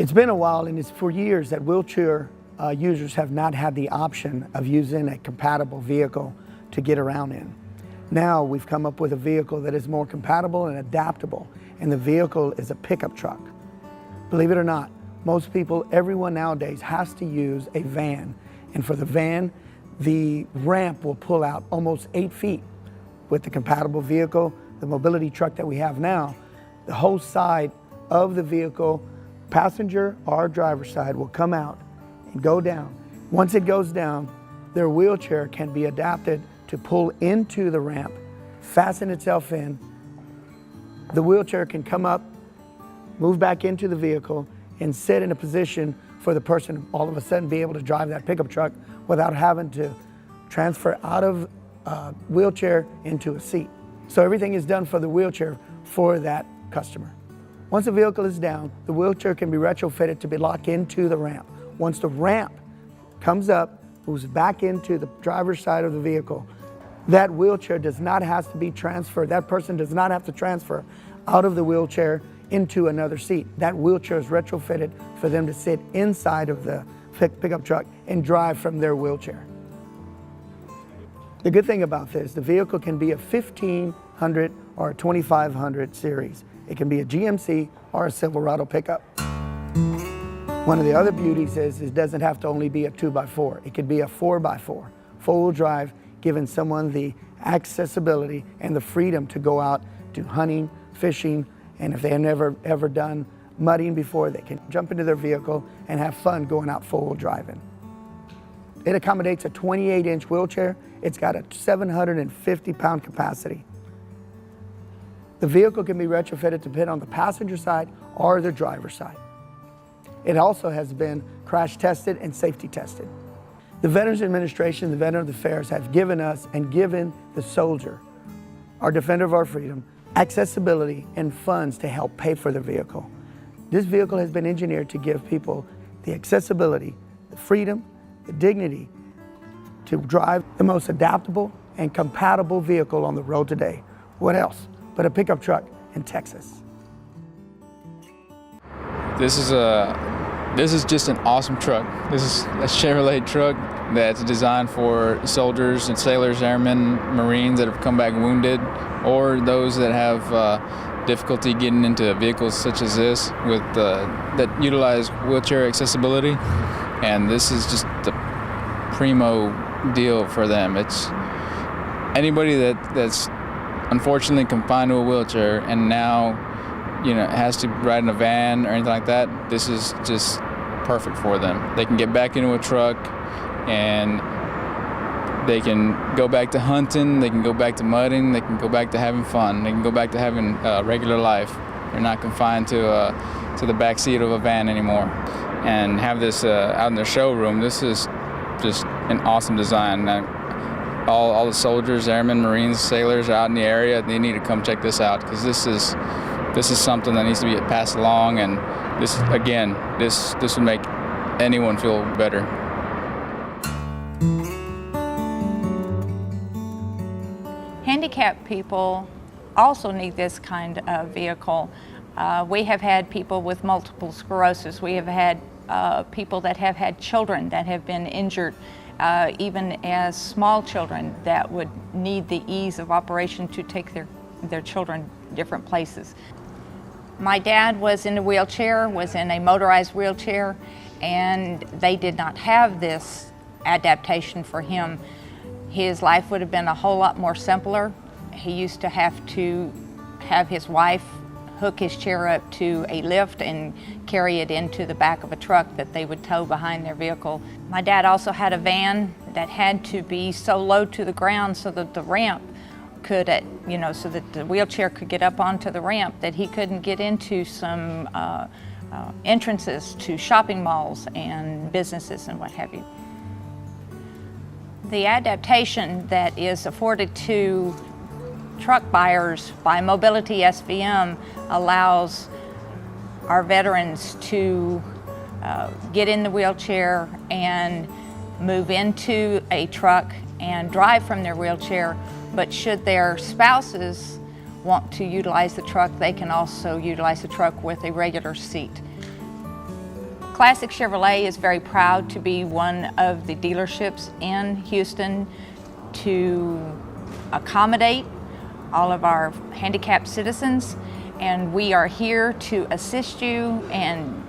It's been a while, and it's for years that wheelchair users have not had the option of using a compatible vehicle to get around in. Now we've come up with a vehicle that is more compatible and adaptable, and the vehicle is a pickup truck. Believe it or not, most people, everyone nowadays has to use a van, and for the van, the ramp will pull out almost 8 feet. With the compatible vehicle, the mobility truck that we have now, the whole side of the vehicle, passenger or driver's side, will come out and go down. Once it goes down, their wheelchair can be adapted to pull into the ramp, fasten itself in. The wheelchair can come up, move back into the vehicle, and sit in a position for the person all of a sudden be able to drive that pickup truck without having to transfer out of a wheelchair into a seat. So everything is done for the wheelchair for that customer. Once the vehicle is down, the wheelchair can be retrofitted to be locked into the ramp. Once the ramp comes up, moves back into the driver's side of the vehicle, that wheelchair does not have to be transferred. That person does not have to transfer out of the wheelchair into another seat. That wheelchair is retrofitted for them to sit inside of the pickup truck and drive from their wheelchair. The good thing about this, the vehicle can be a 1500 or a 2500 series. It can be a GMC or a Silverado pickup. One of the other beauties is it doesn't have to only be a 2x4. It could be a 4x4, four-wheel drive, giving someone the accessibility and the freedom to go out, do hunting, fishing, and if they've never ever done mudding before, they can jump into their vehicle and have fun going out four-wheel driving. It accommodates a 28-inch wheelchair. It's got a 750-pound capacity. The vehicle can be retrofitted to fit on the passenger side or the driver's side. It also has been crash tested and safety tested. The Veterans Administration, the Veterans Affairs have given us and given the soldier, our defender of our freedom, accessibility and funds to help pay for the vehicle. This vehicle has been engineered to give people the accessibility, the freedom, the dignity to drive the most adaptable and compatible vehicle on the road today. What else but a pickup truck in Texas? This is just an awesome truck. This is a Chevrolet truck that's designed for soldiers and sailors, airmen, Marines that have come back wounded, or those that have difficulty getting into vehicles such as this with that utilize wheelchair accessibility. And this is just the primo deal for them. It's anybody that's unfortunately confined to a wheelchair and now has to ride in a van or anything like that. This is just perfect for them. They can get back into a truck and they can go back to hunting, they can go back to mudding, they can go back to having fun, they can go back to having a regular life. They're not confined to the back seat of a van anymore. And have this out in their showroom. This is just an awesome design. All the soldiers, airmen, Marines, sailors out in the area, they need to come check this out, because this is something that needs to be passed along, and this would make anyone feel better. Handicapped people also need this kind of vehicle. We have had people with multiple sclerosis. We have had people that have had children that have been injured, even as small children that would need the ease of operation to take their children different places. My dad was in a wheelchair, was in a motorized wheelchair, and they did not have this adaptation for him. His life would have been a whole lot more simpler. He used to have his wife hook his chair up to a lift and carry it into the back of a truck that they would tow behind their vehicle. My dad also had a van that had to be so low to the ground so that the ramp could, so that the wheelchair could get up onto the ramp, that he couldn't get into some entrances to shopping malls and businesses and what have you. The adaptation that is afforded to truck buyers by Mobility SVM allows our veterans to get in the wheelchair and move into a truck and drive from their wheelchair, but should their spouses want to utilize the truck, they can also utilize the truck with a regular seat. Classic Chevrolet is very proud to be one of the dealerships in Houston to accommodate all of our handicapped citizens, and we are here to assist you and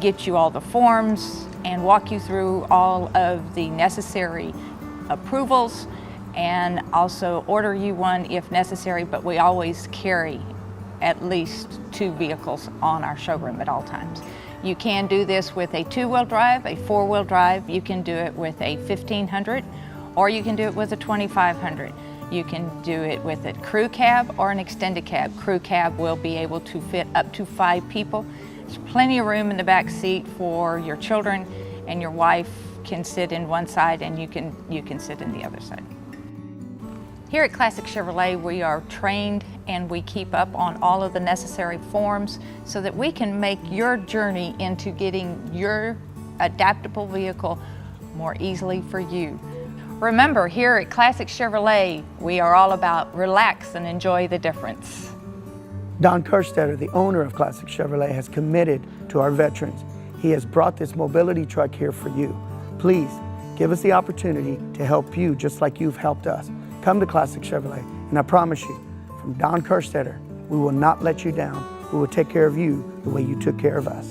get you all the forms and walk you through all of the necessary approvals and also order you one if necessary, but we always carry at least 2 vehicles on our showroom at all times. You can do this with a 2-wheel drive, a 4-wheel drive. You can do it with a 1500, or you can do it with a 2500. You can do it with a crew cab or an extended cab. Crew cab will be able to fit up to 5 people. There's plenty of room in the back seat for your children, and your wife can sit in one side and you can sit in the other side. Here at Classic Chevrolet, we are trained and we keep up on all of the necessary forms so that we can make your journey into getting your adaptable vehicle more easily for you. Remember, here at Classic Chevrolet, we are all about relax and enjoy the difference. Don Kerstetter, the owner of Classic Chevrolet, has committed to our veterans. He has brought this mobility truck here for you. Please give us the opportunity to help you just like you've helped us. Come to Classic Chevrolet, and I promise you, from Don Kerstetter, we will not let you down. We will take care of you the way you took care of us.